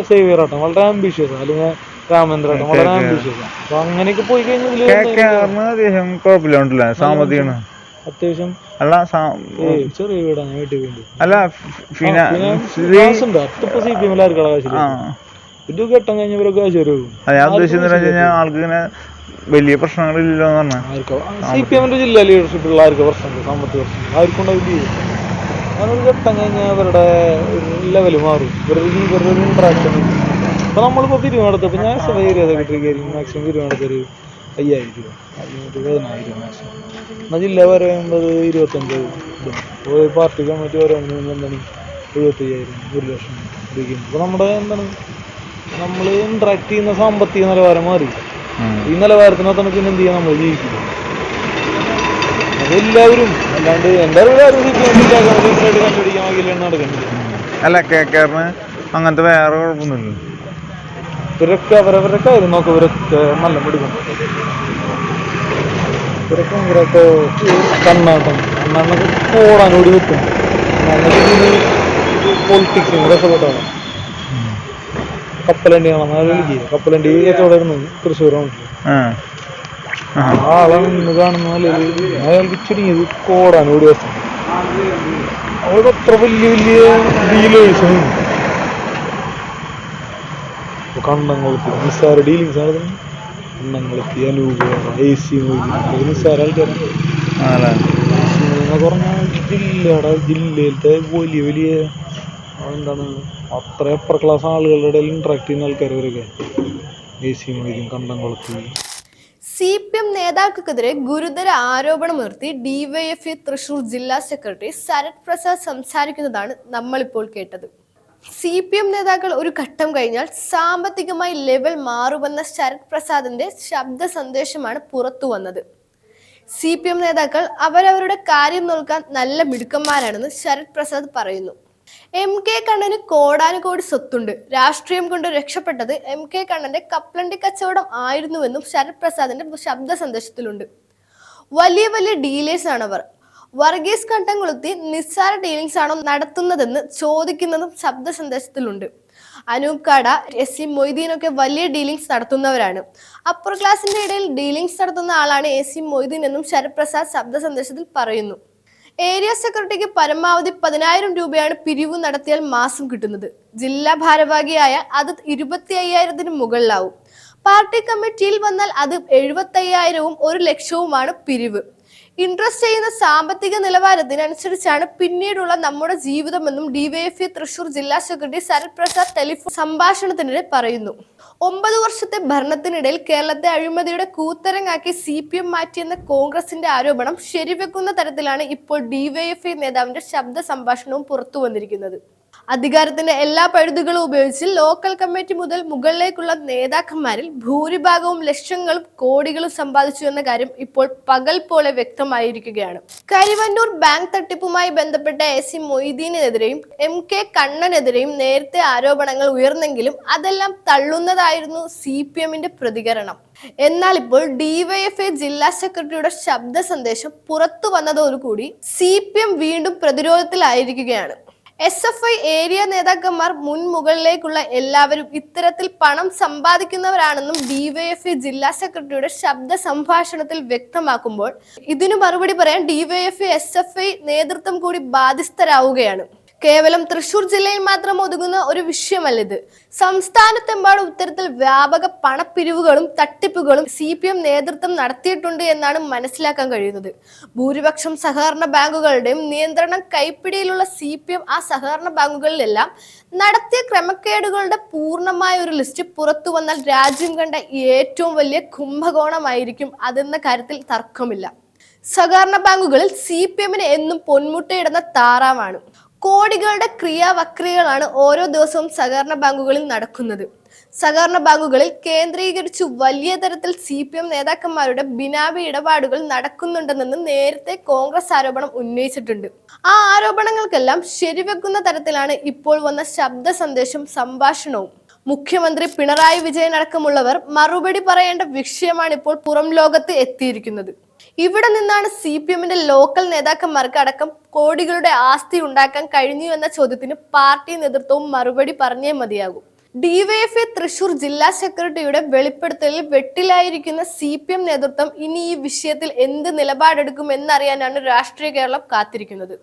Xavier ആട്ടം വളരെ ambitious, അല്ലെങ്കിൽ രാമേന്ദ്ര ആട്ടം വളരെ ആംബിഷ്യസ്. അപ്പൊ അങ്ങനെയൊക്കെ പോയി കഴിഞ്ഞാൽ അത്യാവശ്യം ചെറിയ വീടാണ് വീട്ടിൽ വേണ്ടി. അത്തിപ്പോ CPM ഇത് ഘട്ടം കഴിഞ്ഞ ഇവരൊക്കെ വലിയ പ്രശ്നങ്ങളില്ലല്ലോ എന്ന് പറഞ്ഞാൽ CPM ജില്ലാ ലീഡർഷിപ്പ് ഉള്ള ആർക്ക് പ്രശ്നമുണ്ട്, സാമ്പത്തിക പ്രശ്നം ആർക്കുണ്ടാവില്ല. അതൊരു ഘട്ടം കഴിഞ്ഞാൽ അവരുടെ ലെവല് മാറും, ഇവരുടെ ഒരു ഇൻട്രാക്ഷൻ. അപ്പൊ നമ്മളിപ്പോ പിരിവെടുത്തപ്പോ ഞാൻ ഏരിയ സെക്രട്ടറി കയറി മാക്സിമം പിരിവെടുത്തൊരു 5000 രൂപ, 10,000 മാക്സിമം. എന്നാൽ ജില്ല പറയുന്നത് 25 പാർട്ടി കമ്മിറ്റി പറയുന്നത് എന്താണ് 75,000, 1 ലക്ഷം ഉപയോഗിക്കുന്നത്. അപ്പൊ നമ്മുടെ എന്താണ് നമ്മൾ ഇന്ററാക്ട് ചെയ്യുന്ന സാമ്പത്തിക നിലവാരം മാറി. ഈ നിലവാരത്തിനകത്താണ് പിന്നെ എന്ത് ചെയ്യാൻ നമ്മൾ ജീവിക്കില്ല. അതെല്ലാവരും അല്ലാണ്ട് എന്തായാലും കണ്ടുപിടിക്കാൻ വകയിലാണ് നടക്കേണ്ടത്. അല്ല കേരള അങ്ങനത്തെ വേറെ കുഴപ്പമൊന്നുമില്ല. ഇവരൊക്കെ അവരവരുടെ കാര്യം നോക്കും, ഇവരൊക്കെ നല്ല പിടിക്കും. ഇവരൊക്കെ ഇവരൊക്കെ കണ്ണാട്ടൊക്കെ പോടാനോടി നിൽക്കും. പൊളിറ്റിക്സിന് രക്ഷപ്പെട്ടാണ്. കപ്പലണ്ടിയാണ് കപ്പലണ്ടി കച്ചവടം തൃശ്ശൂരാണ്. ആളാണ് കാണുന്ന നിലയിൽ അയാൾക്ക് ചുരുങ്ങിയത് കോടാനോടി വശം. അവർക്ക് അത്ര വലിയ വലിയ ഡീലേഴ്സ് കണ്ണംകുളത്തി നിസ്സാര ഡീലിങ്സ് ആണ്. കണ്ണംകുളത്തി അനൂപ് AC നിസ്സാര ആൾക്കാരാണ്. പറഞ്ഞാൽ ജില്ലയിലത്തെ വലിയ വലിയ എന്താണ് അത്ര അപ്പർ ക്ലാസ് ആളുകളുടെ ഇടയിൽ ഇന്ററാക്ട് ചെയ്യുന്ന ആൾക്കാരവരൊക്കെ AC കണ്ണംകുളത്തി. CPM നേതാക്കൾക്കെതിരെ ഗുരുതര ആരോപണമുയർത്തി DYFI തൃശൂർ ജില്ലാ സെക്രട്ടറി ശരത് പ്രസാദ് സംസാരിക്കുന്നതാണ് നമ്മളിപ്പോൾ കേട്ടത്. CPM നേതാക്കൾ ഒരു ഘട്ടം കഴിഞ്ഞാൽ സാമ്പത്തികമായി ലെവൽ മാറുമെന്ന ശരത് പ്രസാദിന്റെ ശബ്ദ സന്ദേശമാണ് പുറത്തു വന്നത്. CPM നേതാക്കൾ അവരവരുടെ കാര്യം നോക്കാൻ നല്ല മിടുക്കന്മാരാണെന്ന് ശരത് പ്രസാദ് പറയുന്നു. MK കണ്ണന് കോടാനുകോടി സ്വത്തുണ്ട്, രാഷ്ട്രീയം കൊണ്ട് രക്ഷപ്പെട്ടത് MK കണ്ണന്റെ കപ്പലണ്ടി കച്ചവടം ആയിരുന്നുവെന്നും ശരത് പ്രസാദിന്റെ ശബ്ദ സന്ദേശത്തിലുണ്ട്. വലിയ വലിയ ഡീലേഴ്സ് ആണവർ. വർഗീസ് കണ്ടംകുളത്തി നിസ്സാര ഡീലിങ്സ് ആണോ നടത്തുന്നതെന്ന് ചോദിക്കുന്നതും ശബ്ദ സന്ദേശത്തിലുണ്ട്. അനൂപ് കാട, SC മൊയ്തീനൊക്കെ വലിയ ഡീലിങ്സ് നടത്തുന്നവരാണ്. അപ്പർ ക്ലാസിന്റെ ഇടയിൽ ഡീലിങ്സ് നടത്തുന്ന ആളാണ് AC മൊയ്തീൻ എന്നും ശരത് പ്രസാദ് ശബ്ദ സന്ദേശത്തിൽ പറയുന്നു. ഏരിയ സെക്രട്ടറിക്ക് പരമാവധി 10,000 രൂപയാണ് പിരിവ് നടത്തിയാൽ മാസം കിട്ടുന്നത്. ജില്ലാ ഭാരവാഹിയായ അത് 25,000-ന് മുകളിലാവും. പാർട്ടി കമ്മിറ്റിയിൽ വന്നാൽ അത് 75,000-ഉം 1 ലക്ഷവുമാണ് പിരിവ്. ഇൻട്രസ്റ്റ് ചെയ്യുന്ന സാമ്പത്തിക നിലവാരത്തിനനുസരിച്ചാണ് പിന്നീടുള്ള നമ്മുടെ ജീവിതമെന്നും DYFI തൃശൂർ ജില്ലാ സെക്രട്ടറി ശരത് പ്രസാദ് ടെലിഫോൺ സംഭാഷണത്തിനിടെ പറയുന്നു. 9 വർഷത്തെ ഭരണത്തിനിടയിൽ കേരളത്തെ അഴിമതിയുടെ കൂത്തരങ്ങാക്കി CPM മാറ്റിയെന്ന കോൺഗ്രസിന്റെ ആരോപണം ശരിവെക്കുന്ന തരത്തിലാണ് ഇപ്പോൾ DYFI നേതാവിന്റെ ശബ്ദ സംഭാഷണവും പുറത്തു വന്നിരിക്കുന്നത്. അധികാരത്തിന്റെ എല്ലാ പഴുതുകളും ഉപയോഗിച്ച് ലോക്കൽ കമ്മിറ്റി മുതൽ മുകളിലേക്കുള്ള നേതാക്കന്മാരിൽ ഭൂരിഭാഗവും ലക്ഷങ്ങളും കോടികളും സമ്പാദിച്ചു എന്ന കാര്യം ഇപ്പോൾ പകൽ പോലെ വ്യക്തമായിരിക്കുകയാണ്. കരിവന്നൂർ ബാങ്ക് തട്ടിപ്പുമായി ബന്ധപ്പെട്ട AC മൊയ്തീനെതിരെയും MK കണ്ണനെതിരെയും നേരത്തെ ആരോപണങ്ങൾ ഉയർന്നെങ്കിലും അതെല്ലാം തള്ളുന്നതായിരുന്നു CPMന്റെ പ്രതികരണം. എന്നാൽ ഇപ്പോൾ DYFI ജില്ലാ സെക്രട്ടറിയുടെ ശബ്ദ സന്ദേശം പുറത്തു വന്നതോടുകൂടി CPM വീണ്ടും പ്രതിരോധത്തിലായിരിക്കുകയാണ്. SFI ഏരിയ നേതാക്കന്മാർ മുകളിലേക്കുള്ള എല്ലാവരും ഇത്തരത്തിൽ പണം സമ്പാദിക്കുന്നവരാണെന്നും DYFI ജില്ലാ സെക്രട്ടറിയുടെ ശബ്ദ സംഭാഷണത്തിൽ വ്യക്തമാക്കുമ്പോൾ ഇതിനു മറുപടി പറയാൻ DYFI SFI നേതൃത്വം കൂടി ബാധ്യസ്ഥരാവുകയാണ്. കേവലം തൃശൂർ ജില്ലയിൽ മാത്രം ഒതുങ്ങുന്ന ഒരു വിഷയമല്ലിത്. സംസ്ഥാനത്തെമ്പാടും ഇത്തരത്തിൽ വ്യാപക പണപ്പിരിവുകളും തട്ടിപ്പുകളും CPM നേതൃത്വം നടത്തിയിട്ടുണ്ട് എന്നാണ് മനസ്സിലാക്കാൻ കഴിയുന്നത്. ഭൂരിപക്ഷം സഹകരണ ബാങ്കുകളുടെയും നിയന്ത്രണം കൈപ്പിടിയിലുള്ള CPM ആ സഹകരണ ബാങ്കുകളിലെല്ലാം നടത്തിയ ക്രമക്കേടുകളുടെ പൂർണ്ണമായ ഒരു ലിസ്റ്റ് പുറത്തു വന്നാൽ രാജ്യം കണ്ട ഏറ്റവും വലിയ കുംഭകോണമായിരിക്കും അതെന്ന കാര്യത്തിൽ തർക്കമില്ല. സഹകരണ ബാങ്കുകളിൽ CPMന് എന്നും പൊന്മുട്ടയിടുന്ന താറാവാണ്. കോടികളുടെ ക്രിയാവക്രിയകളാണ് ഓരോ ദിവസവും സഹകരണ ബാങ്കുകളിൽ നടക്കുന്നത്. സഹകരണ ബാങ്കുകളിൽ കേന്ദ്രീകരിച്ചു വലിയ തരത്തിൽ CPM നേതാക്കന്മാരുടെ ബിനാമി ഇടപാടുകൾ നടക്കുന്നുണ്ടെന്ന് നേരത്തെ കോൺഗ്രസ് ആരോപണം ഉന്നയിച്ചിട്ടുണ്ട്. ആ ആരോപണങ്ങൾക്കെല്ലാം ശരിവെക്കുന്ന തരത്തിലാണ് ഇപ്പോൾ വന്ന ശബ്ദ സന്ദേശം സംഭാഷണവും. മുഖ്യമന്ത്രി പിണറായി വിജയൻ അടക്കമുള്ളവർ മറുപടി പറയേണ്ട വിഷയമാണ് ഇപ്പോൾ പുറം ലോകത്ത് എത്തിയിരിക്കുന്നത്. ഇവിടെ നിന്നാണ് CPM ലോക്കൽ നേതാക്കന്മാർക്ക് അടക്കം കോടികളുടെ ആസ്തി ഉണ്ടാക്കാൻ കഴിഞ്ഞു എന്ന ചോദ്യത്തിന് പാർട്ടി നേതൃത്വവും മറുപടി പറഞ്ഞേ മതിയാകൂ. DYFI തൃശൂർ ജില്ലാ സെക്രട്ടറിയുടെ വെളിപ്പെടുത്തലിൽ വെട്ടിലായിരിക്കുന്ന CPM നേതൃത്വം ഇനി ഈ വിഷയത്തിൽ എന്ത് നിലപാടെടുക്കും എന്നറിയാനാണ് രാഷ്ട്രീയ കേരളം കാത്തിരിക്കുന്നത്.